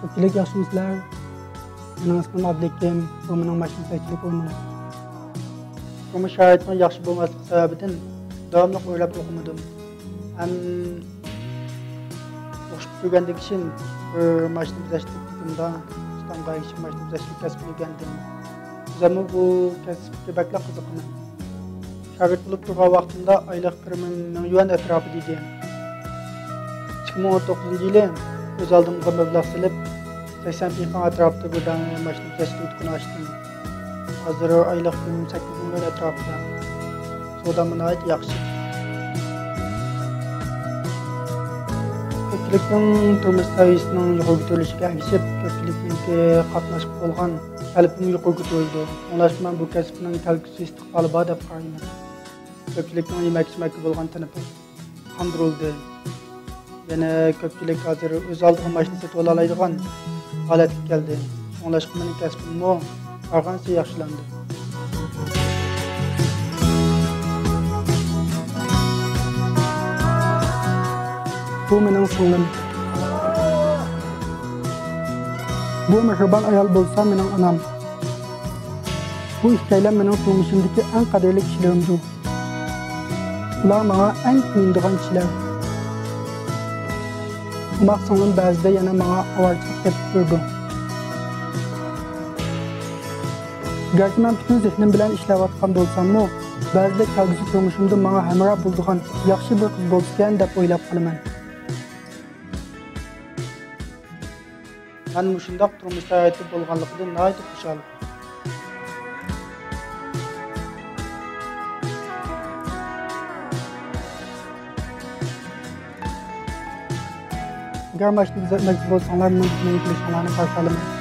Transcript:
Ko'pchilik yaxshimisizlar? Mening ismim Abdukim, bu mening mashinachilik o'rnim. Turmush sharoitim yaxshi bo'lmasligi sababidan davomli o'ylab o'qimadim. Ham o'qishib turgandan keyin mashina bizashlikda Istanbulga kelib mashina bizashlik kasbini o'rgandim. O'zimni bu kasbga bakla qiziqaman. Shagird bo'lib turgan vaqtimda oylik kirimim 1000 yuan atrofida edi. 2019 yili o'z oldimga mablag' silib 80 ming atrofida bir dona mashina bizashlik dukoni ochdim. Hozir oylik 8 ming atrofida. Sodam nihoyat yaxshi. Ko'pchilikning turmush saviyasining yuqori ko'tarilishiga ergishib, ko'pchilikniki qatnashib bo'lgan talabim yuqori ko'tarildi. Shuningdek, bu kasbning kelgusi istiqboli bor deb qarayman. Ko'pchilikning yemak-ichmakka bo'lgan tinibi qondirildi. Yana ko'pchilik hozir o'z oldiga mashina sotib oladigan holatga keldi. Shuningdek, mening kasbimmo barqancha yaxshilandi. Bu mening singlim. Bu mehribon ayol bo'lsa mening onam. Bu ikkalam mening turmushimdagi eng qadrli kishilarimdir. Ular menga eng kuyindigan kishilar. Umaq singlim ba'zida yana menga avarchilik deb turdi. Garchi men bütün zehnim bilan ishlayotgan bo'lsam-mu, ba'zida kelgusi turmushimda menga hamroh bo'ladigan yaxshi bir qiz bo'lsa deb o'ylab qolaman. Men shundoq turmush sharoiti bo'lganligidan nihoyat xursand. Agar mashina bizatmoqchi bo'lsanglar, men sizlarni qarshi olaman.